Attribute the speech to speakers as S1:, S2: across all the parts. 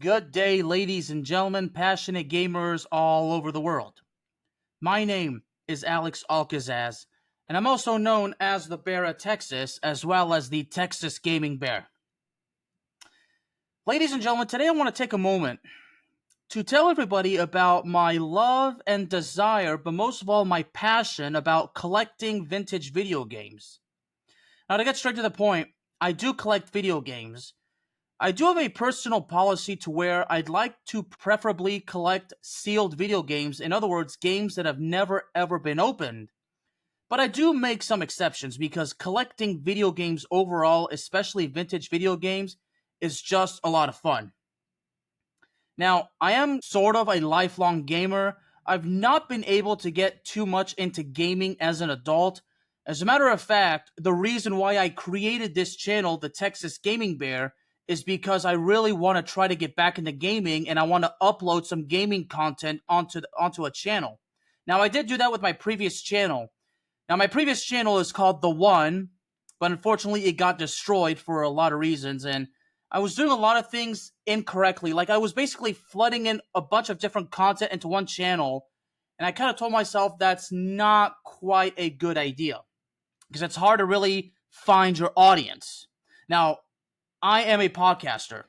S1: Good day, ladies and gentlemen, passionate gamers all over the world. My name is Alex Al-Kazzaz, and I'm also known as the Bear of Texas, as well as the Texas Gaming Bear. Ladies and gentlemen, today I want to take a moment to tell everybody about my love and desire, but most of all, my passion about collecting vintage video games. Now, to get straight to the point, I do collect video games. I do have a personal policy to where I'd like to preferably collect sealed video games. In other words, games that have never ever been opened. But I do make some exceptions because collecting video games overall, especially vintage video games, is just a lot of fun. Now, I am sort of a lifelong gamer. I've not been able to get too much into gaming as an adult. As a matter of fact, the reason why I created this channel, the Texas Gaming Bear, is because I really want to try to get back into gaming and I want to upload some gaming content onto a channel. Now, I did do that with my previous channel. Now, my previous channel is called The One, but unfortunately it got destroyed for a lot of reasons, and I was doing a lot of things incorrectly. Like, I was basically flooding in a bunch of different content into one channel, and I kind of told myself that's not quite a good idea because it's hard to really find your audience. Now, I am a podcaster.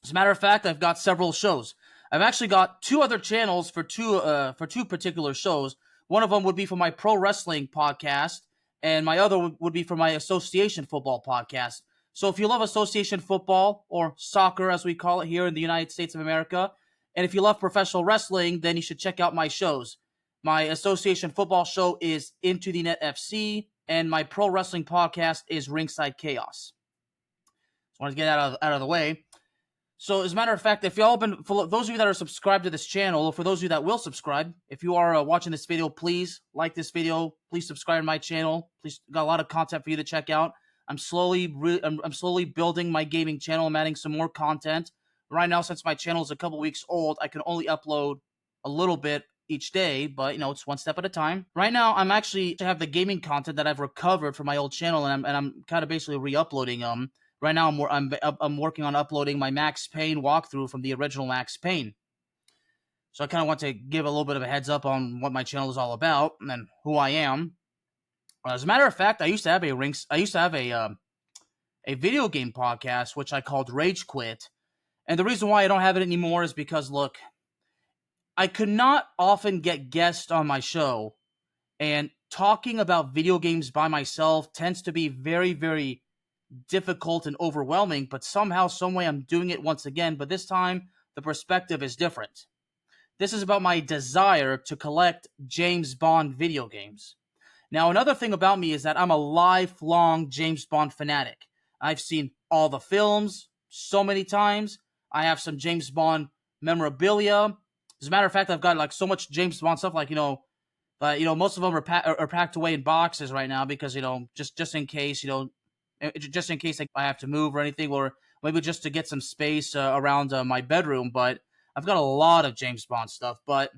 S1: As a matter of fact, I've got several shows. I've actually got two other channels for two particular shows. One of them would be for my pro wrestling podcast, and my other would be for my association football podcast. So if you love association football, or soccer as we call it here in the United States of America, and if you love professional wrestling, then you should check out my shows. My association football show is Into the Net FC, and my pro wrestling podcast is Ringside Chaos. Just wanted to get out of the way. So, as a matter of fact, if y'all been, for those of you that are subscribed to this channel, or for those of you that will subscribe, if you are watching this video, please like this video. Please subscribe to my channel. Please, got a lot of content for you to check out. I'm slowly building my gaming channel. I'm adding some more content. Right now, since my channel is a couple weeks old, I can only upload a little bit each day, but it's one step at a time. Right now, I'm actually to have the gaming content that I've recovered from my old channel, and I'm kind of basically re-uploading them. Right now, I'm working on uploading my Max Payne walkthrough from the original Max Payne. So I kind of want to give a little bit of a heads up on what my channel is all about and who I am. As a matter of fact, I used to have a video game podcast which I called Rage Quit, and the reason why I don't have it anymore is because, look, I could not often get guests on my show, and talking about video games by myself tends to be very, very difficult and overwhelming, but somehow, someway, I'm doing it once again, but this time, the perspective is different. This is about my desire to collect James Bond video games. Now, another thing about me is that I'm a lifelong James Bond fanatic. I've seen all the films so many times. I have some James Bond memorabilia. As a matter of fact, I've got like so much James Bond stuff, like, but most of them are packed away in boxes right now because, just in case, just in case I have to move or anything, or maybe just to get some space around my bedroom. But I've got a lot of James Bond stuff. But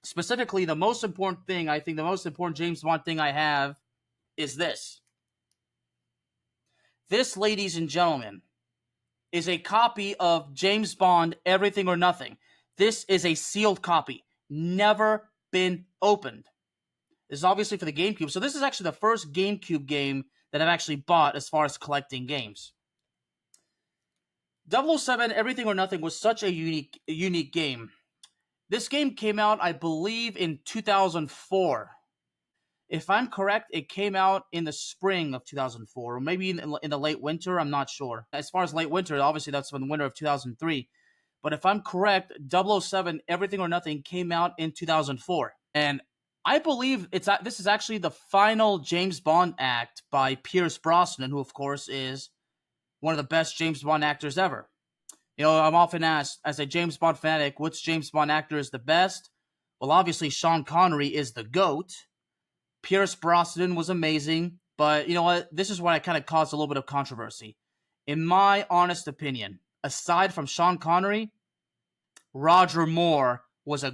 S1: specifically, the most important James Bond thing I have is this. This, ladies and gentlemen, is a copy of James Bond Everything or Nothing. This is a sealed copy. Never been opened. This is obviously for the GameCube. So this is actually the first GameCube game that I've actually bought as far as collecting games. 007 Everything or Nothing was such a unique game. This game came out, I believe, in 2004. If I'm correct, it came out in the spring of 2004, or maybe in the late winter, I'm not sure. As far as late winter, obviously that's in the winter of 2003. But if I'm correct, 007 Everything or Nothing came out in 2004. And I believe this is actually the final James Bond act by Pierce Brosnan, who, of course, is one of the best James Bond actors ever. I'm often asked, as a James Bond fanatic, which James Bond actor is the best? Well, obviously, Sean Connery is the GOAT. Pierce Brosnan was amazing, but you know what? This is why it kind of caused a little bit of controversy. In my honest opinion, aside from Sean Connery, Roger Moore was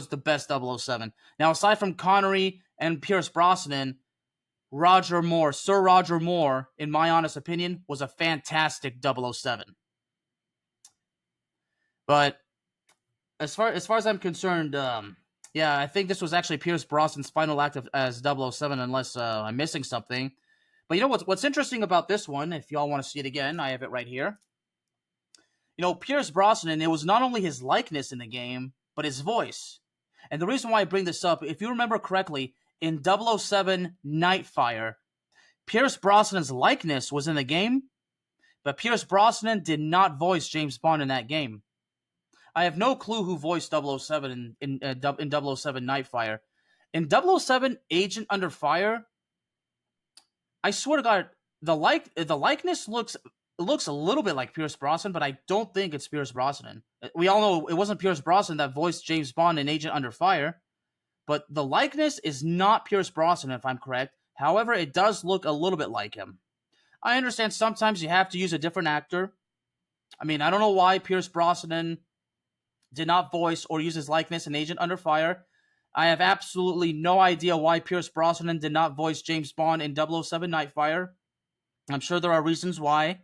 S1: the best 007. Now, aside from Connery and Pierce Brosnan, Sir Roger Moore, in my honest opinion, was a fantastic 007. But as far as I'm concerned, yeah, I think this was actually Pierce Brosnan's final act as 007, unless I'm missing something. But you know what's interesting about this one? If y'all want to see it again, I have it right here. You know, Pierce Brosnan, it was not only his likeness in the game, but his voice. And the reason why I bring this up, if you remember correctly, in 007 Nightfire, Pierce Brosnan's likeness was in the game, but Pierce Brosnan did not voice James Bond in that game. I have no clue who voiced 007 in 007 Nightfire. In 007 Agent Under Fire, I swear to God, the likeness looks a little bit like Pierce Brosnan, but I don't think it's Pierce Brosnan. We all know it wasn't Pierce Brosnan that voiced James Bond in Agent Under Fire, but the likeness is not Pierce Brosnan, if I'm correct. However, it does look a little bit like him. I understand sometimes you have to use a different actor. I mean, I don't know why Pierce Brosnan did not voice or use his likeness in Agent Under Fire. I have absolutely no idea why Pierce Brosnan did not voice James Bond in 007 Nightfire. I'm sure there are reasons why,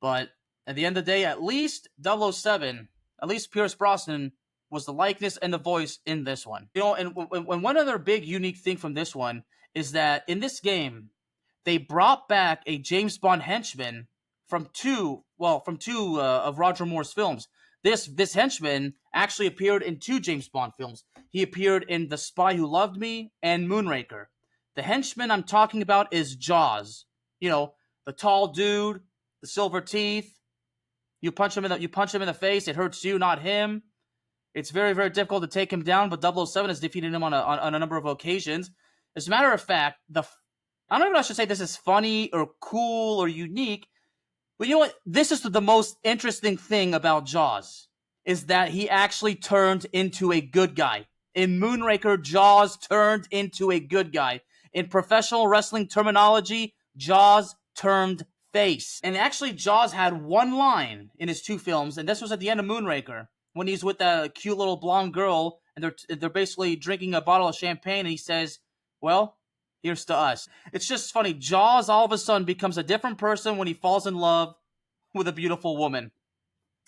S1: but at the end of the day, at least 007, at least Pierce Brosnan was the likeness and the voice in this one. You know, and one other big unique thing from this one is that in this game, they brought back a James Bond henchman from two of Roger Moore's films. This henchman actually appeared in two James Bond films. He appeared in The Spy Who Loved Me and Moonraker. The henchman I'm talking about is Jaws. You know, the tall dude, the silver teeth. You punch him in the face. It hurts you, not him. It's very, very difficult to take him down, but 007 has defeated him on a number of occasions. As a matter of fact, I don't know if I should say this is funny or cool or unique, but you know what? This is the most interesting thing about Jaws, is that he actually turned into a good guy. In Moonraker, Jaws turned into a good guy. In professional wrestling terminology, Jaws turned face. And actually, Jaws had one line in his two films, and this was at the end of Moonraker, when he's with that cute little blonde girl, and they're basically drinking a bottle of champagne, and he says, "Well, here's to us." It's just funny. Jaws all of a sudden becomes a different person when he falls in love with a beautiful woman.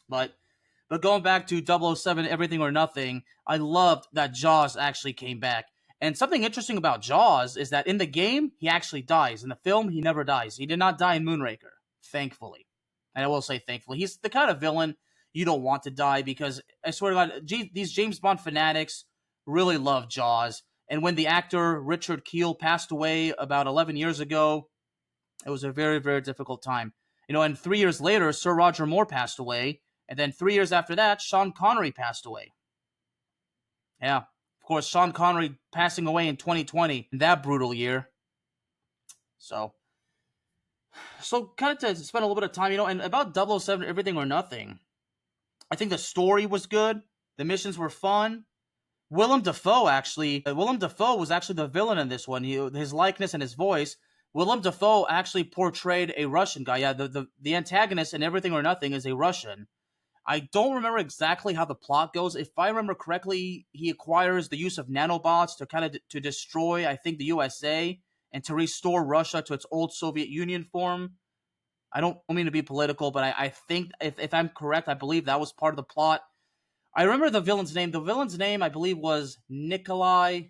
S1: But going back to 007 Everything or Nothing, I loved that Jaws actually came back. And something interesting about Jaws is that in the game, he actually dies. In the film, he never dies. He did not die in Moonraker, thankfully. And I will say thankfully. He's the kind of villain you don't want to die, because I swear to God, these James Bond fanatics really love Jaws. And when the actor Richard Kiel passed away about 11 years ago, it was a very, very difficult time. You know, and 3 years later, Sir Roger Moore passed away. And then 3 years after that, Sean Connery passed away. Yeah, of course, Sean Connery passing away in 2020, in that brutal year. So kind of to spend a little bit of time, you know, and about 007 Everything or Nothing, I think the story was good. The missions were fun. Willem Dafoe was actually the villain in this one. His likeness and his voice. Willem Dafoe actually portrayed a Russian guy. Yeah, the antagonist in Everything or Nothing is a Russian. I don't remember exactly how the plot goes. If I remember correctly, he acquires the use of nanobots to to destroy, I think, the USA and to restore Russia to its old Soviet Union form. I don't mean to be political, but I think if I'm correct, I believe that was part of the plot. I remember the villain's name. The villain's name, I believe, was Nikolai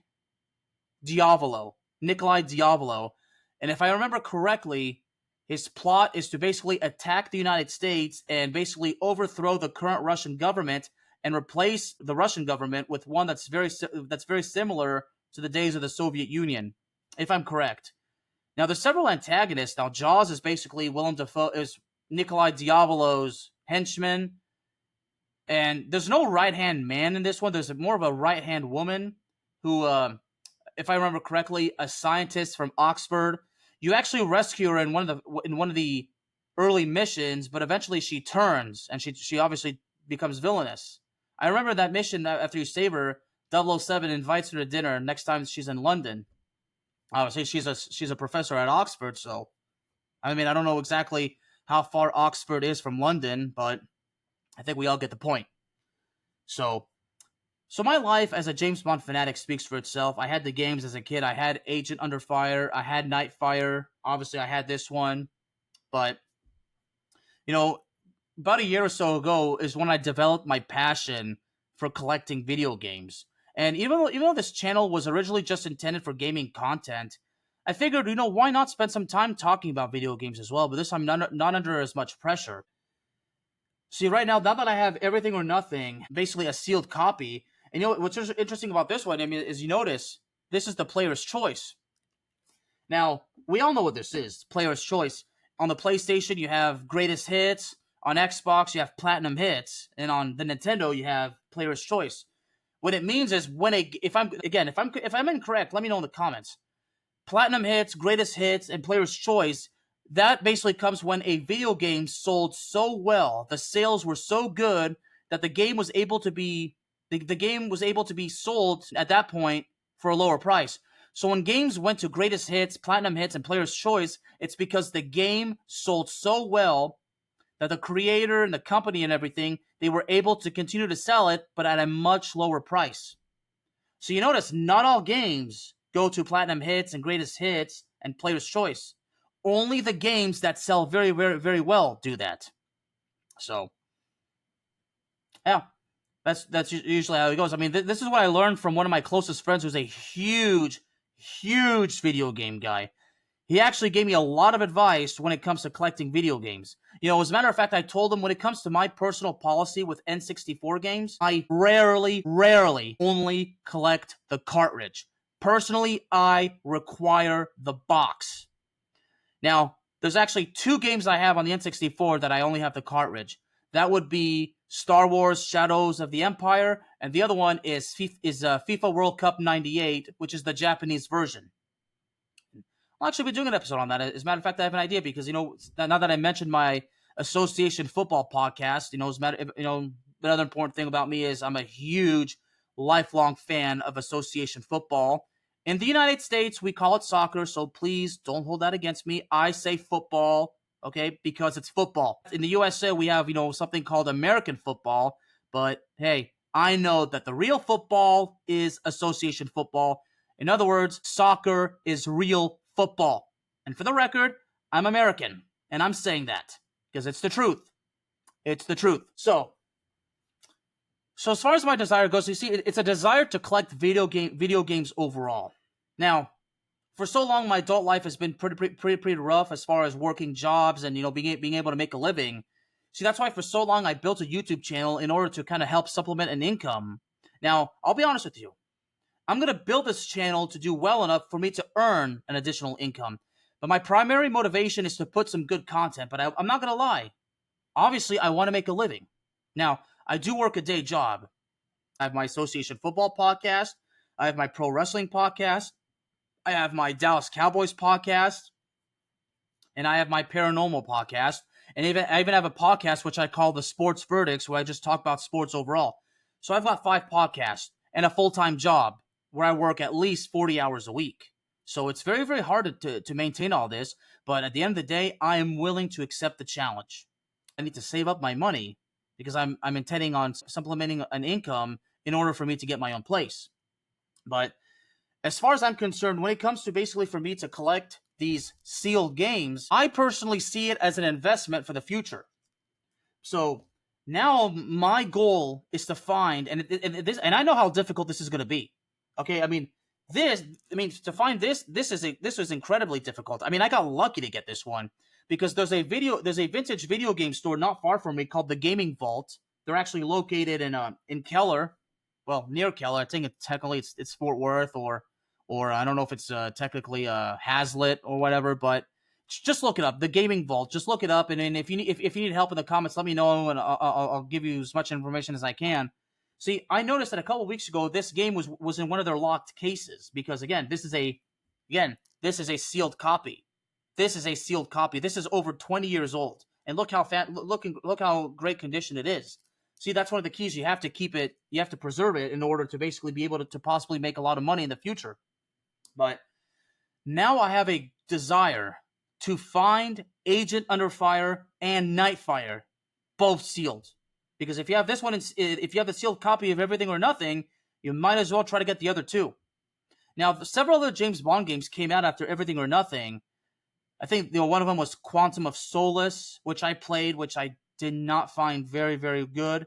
S1: Diavolo. Nikolai Diavolo. And if I remember correctly, his plot is to basically attack the United States and basically overthrow the current Russian government and replace the Russian government with one that's very similar to the days of the Soviet Union, if I'm correct. Now, there's several antagonists. Now, Jaws is basically Willem Dafoe, is Nikolai Diavolo's henchman. And there's no right-hand man in this one. There's more of a right-hand woman who, if I remember correctly, a scientist from Oxford. You actually rescue her in one of the early missions, but eventually she turns and she obviously becomes villainous. I remember that mission after you save her, 007 invites her to dinner next time she's in London. Obviously, she's a professor at Oxford, so I mean I don't know exactly how far Oxford is from London, but I think we all get the point. So my life as a James Bond fanatic speaks for itself. I had the games as a kid. I had Agent Under Fire. I had Nightfire. Obviously, I had this one. But, you know, about a year or so ago is when I developed my passion for collecting video games. And even though this channel was originally just intended for gaming content, I figured, why not spend some time talking about video games as well? But this time, not under as much pressure. See, right now that I have Everything or Nothing, basically a sealed copy, and what's interesting about this one, I mean, is you notice this is the player's choice. Now, we all know what this is, player's choice. On the PlayStation, you have greatest hits. On Xbox, you have platinum hits, and on the Nintendo, you have player's choice. What it means is if I'm incorrect, let me know in the comments. Platinum hits, greatest hits, and player's choice. That basically comes when a video game sold so well, the sales were so good that the game was able to be sold at that point for a lower price. So when games went to greatest hits, platinum hits, and player's choice, it's because the game sold so well that the creator and the company and everything, they were able to continue to sell it, but at a much lower price. So you notice not all games go to platinum hits and greatest hits and player's choice. Only the games that sell very, very, very well do that. So, yeah, that's usually how it goes. I mean, this is what I learned from one of my closest friends who's a huge, huge video game guy. He actually gave me a lot of advice when it comes to collecting video games. As a matter of fact, I told him when it comes to my personal policy with N64 games, I rarely only collect the cartridge. Personally, I require the box. Now, there's actually 2 games I have on the N64 that I only have the cartridge. That would be Star Wars Shadows of the Empire, and the other one is FIFA World Cup 98, which is the Japanese version. I'll actually be doing an episode on that. As a matter of fact, I have an idea because, now that I mentioned my association football podcast, the other important thing about me is I'm a huge, lifelong fan of association football. In the United States, we call it soccer, so please don't hold that against me. I say football, okay, because it's football. In the USA, we have, something called American football, but hey, I know that the real football is association football. In other words, soccer is real football. And for the record, I'm American, and I'm saying that because it's the truth. It's the truth. So as far as my desire goes, you see, it's a desire to collect video games overall. Now, for so long, my adult life has been pretty rough as far as working jobs and being able to make a living. See, that's why for so long I built a YouTube channel in order to kind of help supplement an income. Now, I'll be honest with you. I'm going to build this channel to do well enough for me to earn an additional income. But my primary motivation is to put some good content. But I'm not going to lie. Obviously, I want to make a living. Now, I do work a day job. I have my association football podcast. I have my pro wrestling podcast. I have my Dallas Cowboys podcast. And I have my paranormal podcast. And I even have a podcast which I call the Sports Verdicts, where I just talk about sports overall. So I've got 5 podcasts and a full-time job where I work at least 40 hours a week. So it's very, very hard to maintain all this. But at the end of the day, I am willing to accept the challenge. I need to save up my money because I'm intending on supplementing an income in order for me to get my own place. But as far as I'm concerned, when it comes to basically for me to collect these sealed games, I personally see it as an investment for the future. So now my goal is to find, and I know how difficult this is going to be. Okay, to find this was incredibly difficult. I mean, I got lucky to get this one because there's a vintage video game store not far from me called the Gaming Vault. They're actually located in Keller, well, near Keller. I think it's Fort Worth or I don't know if it's technically Hazlitt or whatever, but just look it up. The Gaming Vault. Just look it up, and if you need help in the comments, let me know, and I'll give you as much information as I can. See, I noticed that a couple weeks ago, this game was in one of their locked cases because this is a sealed copy. This is a sealed copy. This is over 20 years old, and look how great condition it is. See, that's one of the keys. You have to keep it. You have to preserve it in order to basically be able to possibly make a lot of money in the future. But now I have a desire to find Agent Under Fire and Nightfire, both sealed. Because if you have this one, if you have the sealed copy of Everything or Nothing, you might as well try to get the other 2. Now, several other James Bond games came out after Everything or Nothing. I think one of them was Quantum of Solace, which I played, which I did not find very, very good.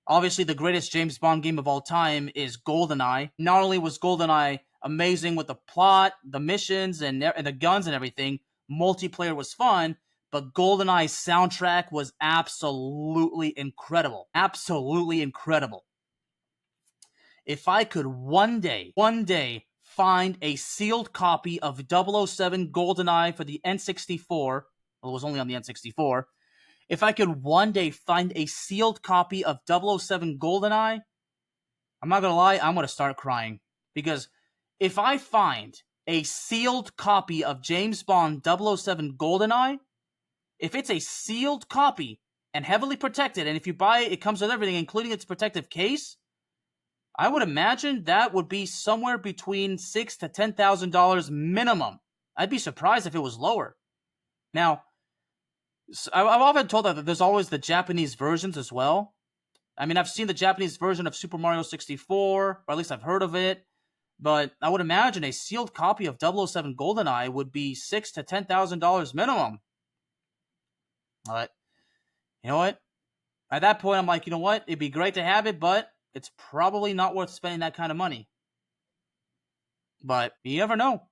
S1: Obviously, the greatest James Bond game of all time is GoldenEye. Not only was GoldenEye amazing with the plot, the missions, and the guns and everything, multiplayer was fun, but GoldenEye's soundtrack was absolutely incredible. Absolutely incredible. If I could one day, find a sealed copy of 007 GoldenEye for the N64, well, it was only on the N64. If I could one day find a sealed copy of 007 GoldenEye, I'm not going to lie, I'm going to start crying. Because if I find a sealed copy of James Bond 007 GoldenEye, if it's a sealed copy and heavily protected, and if you buy it, it comes with everything, including its protective case, I would imagine that would be somewhere between $6,000 to $10,000 minimum. I'd be surprised if it was lower. Now, I've often told that there's always the Japanese versions as well. I mean, I've seen the Japanese version of Super Mario 64, or at least I've heard of it. But I would imagine a sealed copy of 007 GoldenEye would be $6,000 to $10,000 minimum. But you know what? At that point, I'm like, you know what? It'd be great to have it, but it's probably not worth spending that kind of money. But you never know.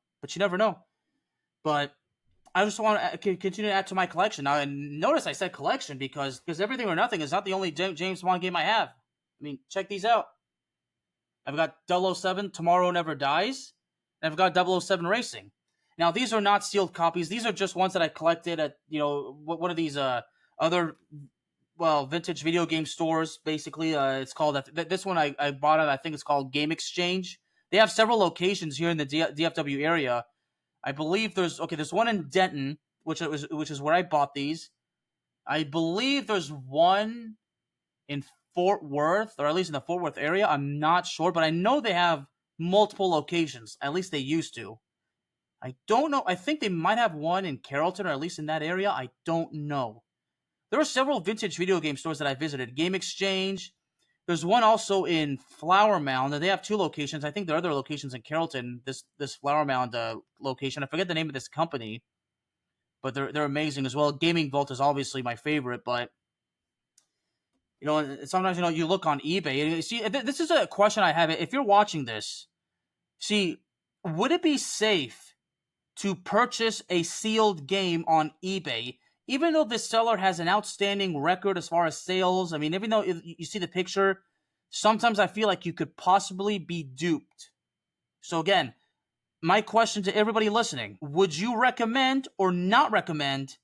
S1: But I just want to continue to add to my collection. Now, and notice I said collection because Everything or Nothing is not the only James Bond game I have. I mean, check these out. I've got 007 Tomorrow Never Dies, and I've got 007 Racing. Now, these are not sealed copies. These are just ones that I collected at, one of these other, vintage video game stores, basically. It's called, this one I bought it, I think it's called Game Exchange. They have several locations here in the DFW area. I believe there's one in Denton, which is where I bought these. I believe there's one in Fort Worth, or at least in the Fort Worth area. I'm not sure, but I know they have multiple locations. At least they used to. I don't know. I think they might have one in Carrollton, or at least in that area. I don't know. There are several vintage video game stores that I visited. Game Exchange. There's one also in Flower Mound, and they have two locations. I think there are other locations in Carrollton. This Flower Mound location. I forget the name of this company, but they're amazing as well. Gaming Vault is obviously my favorite, but sometimes you look on eBay. And see, this is a question I have. If you're watching this, would it be safe to purchase a sealed game on eBay? Even though the seller has an outstanding record as far as sales, I mean, even though you see the picture, sometimes I feel like you could possibly be duped. So again, my question to everybody listening, would you recommend or not recommend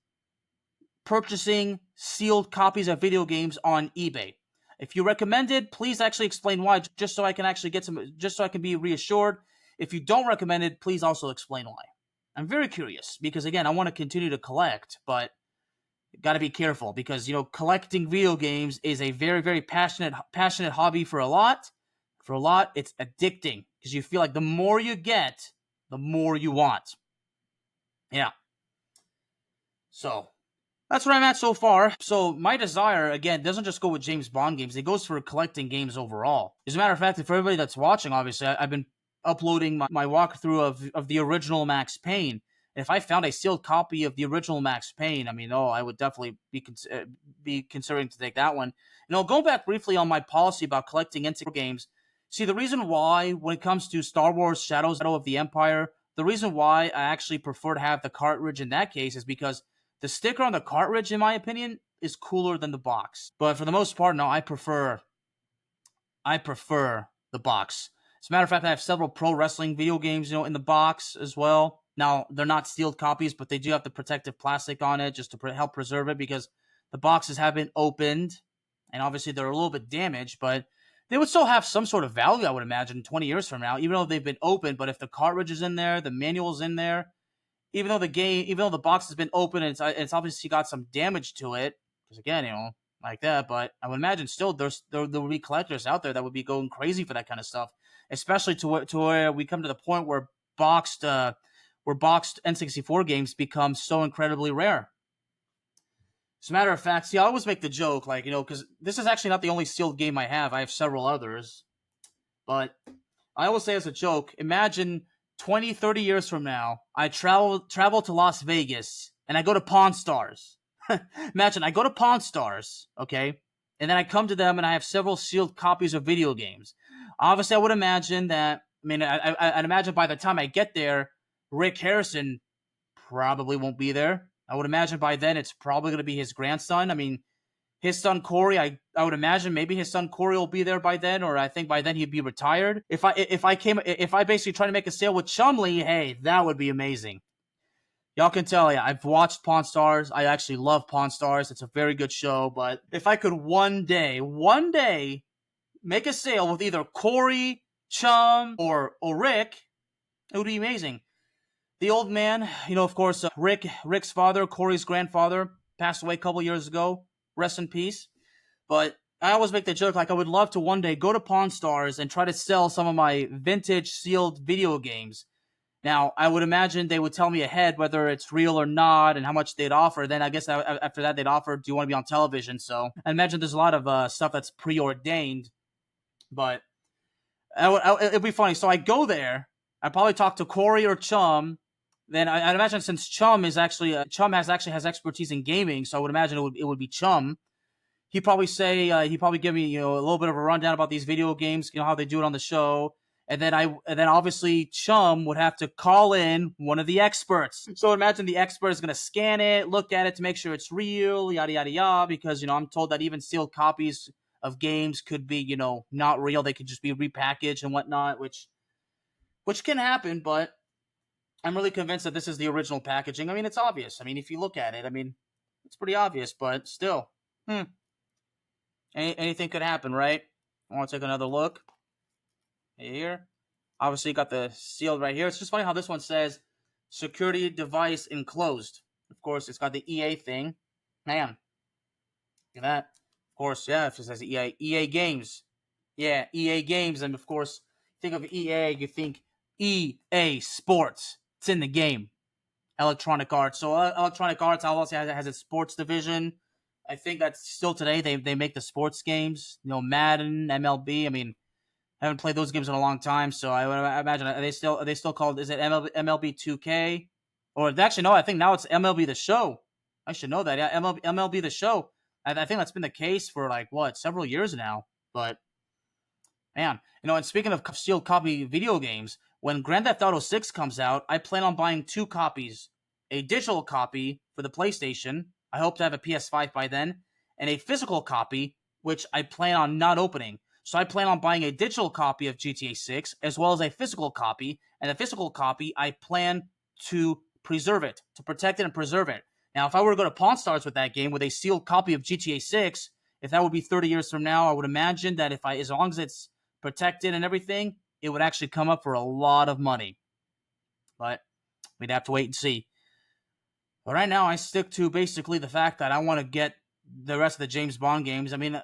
S1: purchasing sealed copies of video games on eBay? If you recommend it, please actually explain why, just so I can actually just so I can be reassured. If you don't recommend it, please also explain why. I'm very curious because, again, I want to continue to collect, but got to be careful because, collecting video games is a very, very passionate hobby for a lot. For a lot, it's addicting because you feel like the more you get, the more you want. Yeah. So that's where I'm at so far. So my desire, again, doesn't just go with James Bond games. It goes for collecting games overall. As a matter of fact, for everybody that's watching, obviously, I've been uploading my walkthrough of the original Max Payne. If I found a sealed copy of the original Max Payne, I would definitely be considering to take that one. Going back briefly on my policy about collecting N64 games, see, the reason why, when it comes to Star Wars Shadows of the Empire, the reason why I actually prefer to have the cartridge in that case is because the sticker on the cartridge, in my opinion, is cooler than the box. But for the most part, no, I prefer the box. As a matter of fact, I have several pro wrestling video games, in the box as well. Now, they're not sealed copies, but they do have the protective plastic on it just to help preserve it because the boxes have been opened, and obviously they're a little bit damaged, but they would still have some sort of value, I would imagine, 20 years from now, even though they've been opened. But if the cartridge is in there, the manual's in there, even though the box has been open and it's obviously got some damage to it, because again, like that, but I would imagine still there will be collectors out there that would be going crazy for that kind of stuff, especially to where we come to the point where boxed N64 games become so incredibly rare. As a matter of fact, see, I always make the joke, because this is actually not the only sealed game I have. I have several others. But I always say as a joke, imagine 20, 30 years from now, I travel to Las Vegas, and I go to Pawn Stars. Imagine I go to Pawn Stars, okay, and then I come to them and I have several sealed copies of video games. Obviously, I would imagine that. I mean, I'd imagine by the time I get there, Rick Harrison probably won't be there. I would imagine by then it's probably going to be his grandson. I mean, his son Corey, I would imagine maybe his son Corey will be there by then, or I think by then he'd be retired. If I basically try to make a sale with Chumley, hey, that would be amazing. Y'all can tell, yeah, I've watched Pawn Stars. I actually love Pawn Stars. It's a very good show. But if I could one day, make a sale with either Corey, Chum, or Rick, it would be amazing. The old man, of course, Rick's father, Corey's grandfather, passed away a couple years ago. Rest in peace. But I always make the joke, like I would love to one day go to Pawn Stars and try to sell some of my vintage sealed video games. Now, I would imagine they would tell me ahead whether it's real or not and how much they'd offer. Then I guess after that they'd offer, do you want to be on television? So I imagine there's a lot of stuff that's preordained. But it'd be funny. So I go there. I probably talk to Corey or Chum. Then I'd imagine since Chum is actually has expertise in gaming, so I would imagine it would be Chum. He'd probably give me a little bit of a rundown about these video games, how they do it on the show, and then obviously Chum would have to call in one of the experts. So imagine the expert is going to scan it, look at it to make sure it's real, yada yada yada. Because I'm told that even sealed copies of games could be not real; they could just be repackaged and whatnot, which can happen, but I'm really convinced that this is the original packaging. I mean, it's obvious. I mean, if you look at it, I mean, it's pretty obvious, but still. Anything could happen, right? I want to take another look. Here. Obviously, you got the seal right here. It's just funny how this one says security device enclosed. Of course, it's got the EA thing. Man. Look at that. Of course, yeah, if it says EA Games. Yeah, EA Games. And of course, think of EA, you think EA Sports. It's in the game. Electronic Arts. So Electronic Arts obviously has its sports division. I think that's still today. They make the sports games. Madden, MLB. I mean, I haven't played those games in a long time, so I would imagine are they still called? Is it MLB 2K? Or actually no, I think now it's MLB The Show. I should know that. Yeah, MLB The Show. I think that's been the case for several years now. But man, and speaking of sealed copy video games, when Grand Theft Auto 6 comes out, I plan on buying 2 copies. A digital copy for the PlayStation. I hope to have a PS5 by then. And a physical copy, which I plan on not opening. So I plan on buying a digital copy of GTA 6, as well as a physical copy. And the physical copy, I plan to preserve it, to protect it and preserve it. Now, if I were to go to Pawn Stars with that game, with a sealed copy of GTA 6, if that would be 30 years from now, I would imagine that as long as it's protected and everything, it would actually come up for a lot of money. But we'd have to wait and see. But right now, I stick to basically the fact that I want to get the rest of the James Bond games. I mean,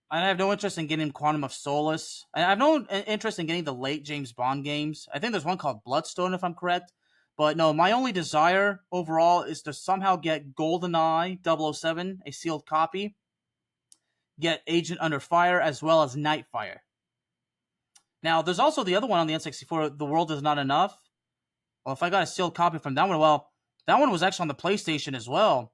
S1: I have no interest in getting Quantum of Solace. I have no interest in getting the late James Bond games. I think there's one called Bloodstone, if I'm correct. But no, my only desire overall is to somehow get GoldenEye 007, a sealed copy. Get Agent Under Fire, as well as Nightfire. Now, there's also the other one on the N64, The World Is Not Enough. Well, if I got a sealed copy from that one, well, that one was actually on the PlayStation as well.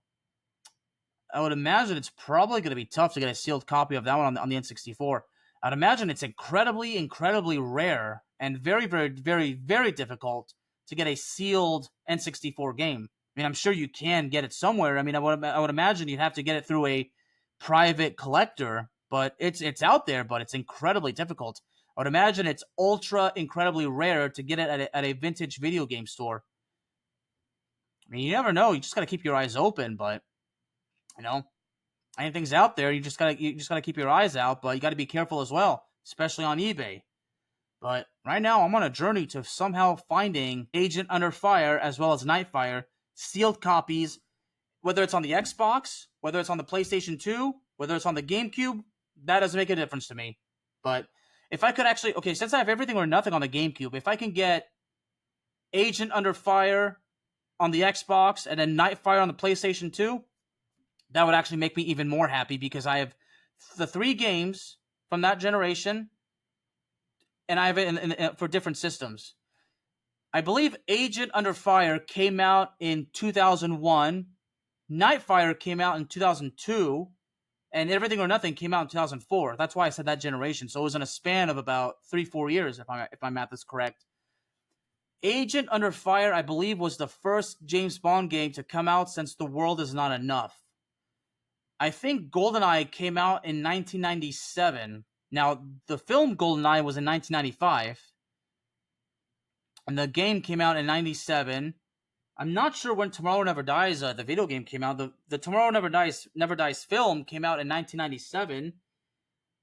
S1: I would imagine it's probably going to be tough to get a sealed copy of that one on the N64. I'd imagine it's incredibly, incredibly rare and very, very, very, very difficult to get a sealed N64 game. I mean, I'm sure you can get it somewhere. I mean, I would imagine you'd have to get it through a private collector, but it's out there, but it's incredibly difficult. I would imagine it's ultra incredibly rare to get it at a vintage video game store. I mean, you never know. You just got to keep your eyes open, but anything's out there. You just gotta keep your eyes out, but you got to be careful as well, especially on eBay. But right now, I'm on a journey to somehow finding Agent Under Fire as well as Nightfire sealed copies, whether it's on the Xbox, whether it's on the PlayStation 2, whether it's on the GameCube. That doesn't make a difference to me. But if I could actually, since I have everything or nothing on the GameCube, if I can get Agent Under Fire on the Xbox and then Nightfire on the PlayStation 2, that would actually make me even more happy because I have the 3 games from that generation, and I have it for different systems. I believe Agent Under Fire came out in 2001. Nightfire came out in 2002, and Everything or Nothing came out in 2004. That's why I said that generation. So it was in a span of about 3-4 years, if my math is correct. Agent Under Fire, I believe, was the first James Bond game to come out since The World Is Not Enough. I think GoldenEye came out in 1997. Now, the film GoldenEye was in 1995, and the game came out in 97. I'm not sure when Tomorrow Never Dies, the video game, came out. The Tomorrow Never Dies film came out in 1997.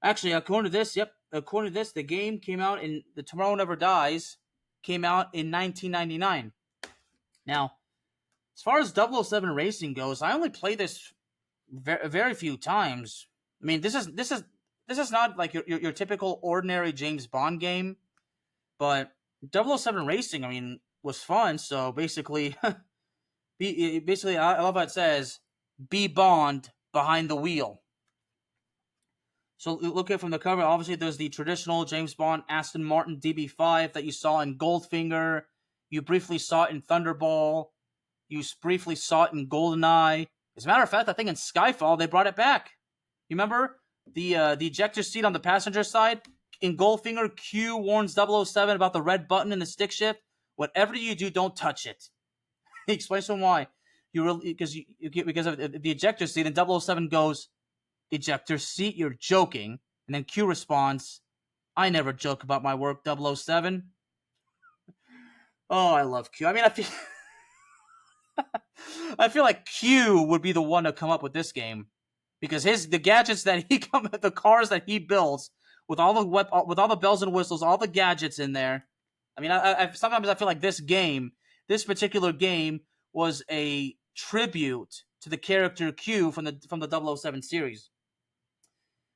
S1: Actually, according to this, the game came out in the Tomorrow Never Dies came out in 1999. Now, as far as 007 Racing goes, I only played this very few times. I mean, this is not like your typical ordinary James Bond game, but 007 Racing, I mean, was fun. So basically, I love how it says, "Be Bond behind the wheel." So look at from the cover. Obviously, there's the traditional James Bond Aston Martin DB5 that you saw in Goldfinger. You briefly saw it in Thunderball. You briefly saw it in GoldenEye. As a matter of fact, I think in Skyfall they brought it back. You remember the ejector seat on the passenger side? In Goldfinger, Q warns 007 about the red button in the stick shift. Whatever you do, don't touch it. He explains to him why. Because of the ejector seat, and 007 goes, "Ejector seat, you're joking." And then Q responds, "I never joke about my work, 007. Oh, I love Q. I mean, I feel like Q would be the one to come up with this game, because the gadgets that the cars that he builds with all the bells and whistles, all the gadgets in there. I mean, sometimes I feel like this particular game, was a tribute to the character Q from the 007 series.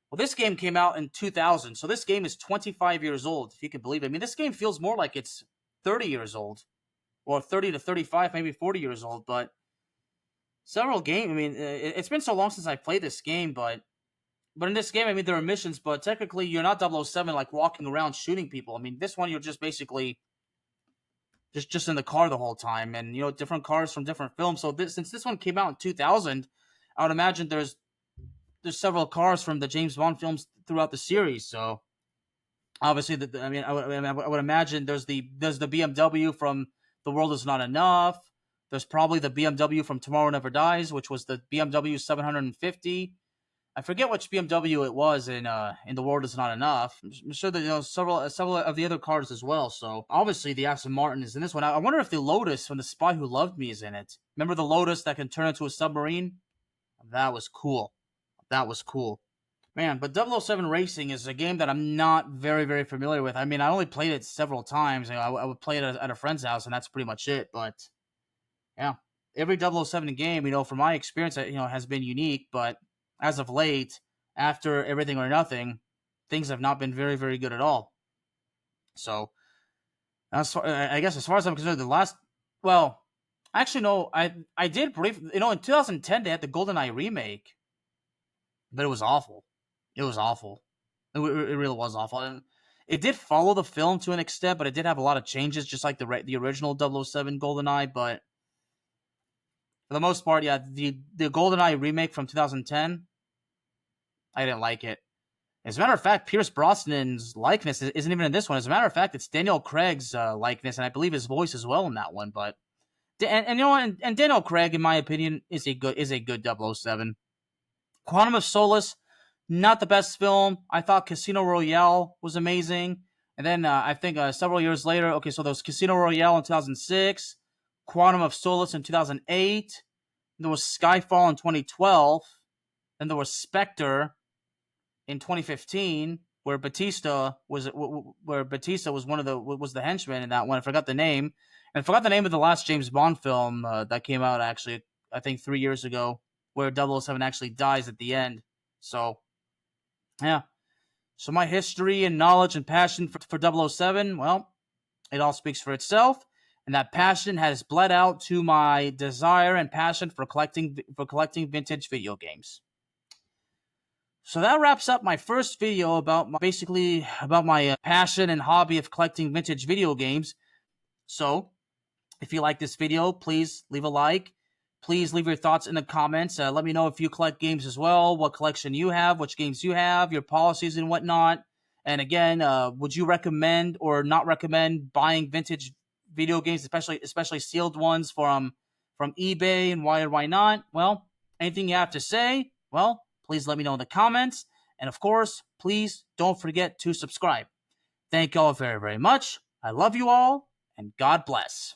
S1: Well, this game came out in 2000, so this game is 25 years old, if you can believe it. I mean, this game feels more like it's 30 years old, or 30 to 35, maybe 40 years old, but several games. I mean, it's been so long since I played this game, but in this game, I mean, there are missions, but technically you're not 007 like walking around shooting people. I mean, this one you're just basically just in the car the whole time, and different cars from different films. So since this one came out in 2000, I would imagine there's several cars from the James Bond films throughout the series. So obviously, I would imagine there's the BMW from The World Is Not Enough. There's probably the BMW from Tomorrow Never Dies, which was the BMW 750. I forget which BMW it was in The World Is Not Enough. I'm sure that several of the other cars as well. So obviously the Aston Martin is in this one. I wonder if the Lotus from The Spy Who Loved Me is in it. Remember the Lotus that can turn into a submarine? That was cool. Man, but 007 Racing is a game that I'm not very, very familiar with. I mean, I only played it several times. I would play it at a friend's house, and that's pretty much it. But yeah, every 007 game, from my experience, has been unique. But as of late, after Everything or Nothing, things have not been very, very good at all. So, I guess as far as I'm concerned, actually, no, I did briefly, in 2010, they had the GoldenEye remake, but it was awful. It was awful. It really was awful. And it did follow the film to an extent, but it did have a lot of changes, just like the original 007 GoldenEye, but for the most part, yeah, the GoldenEye remake from 2010, I didn't like it. As a matter of fact, Pierce Brosnan's likeness isn't even in this one. As a matter of fact, it's Daniel Craig's likeness, and I believe his voice as well in that one. But and Daniel Craig, in my opinion, is a good 007. Quantum of Solace, not the best film. I thought Casino Royale was amazing, and then I think several years later, okay, so there was Casino Royale in 2006, Quantum of Solace in 2008, there was Skyfall in 2012, then there was Spectre in 2015, where Batista was was the henchman in that one. I forgot the name, and I forgot the name of the last James Bond film that came out actually, I think 3 years ago, where 007 actually dies at the end. So, yeah. So my history and knowledge and passion for 007, well, it all speaks for itself, and that passion has bled out to my desire and passion for collecting vintage video games. So that wraps up my first video about my passion and hobby of collecting vintage video games. So, if you like this video, please leave a like. Please leave your thoughts in the comments. Let me know if you collect games as well, what collection you have, which games you have, your policies and whatnot. And again, would you recommend or not recommend buying vintage video games, especially sealed ones from eBay, and why or why not? Well, anything you have to say, well, please let me know in the comments. And of course, please don't forget to subscribe. Thank you all very, very much. I love you all, and God bless.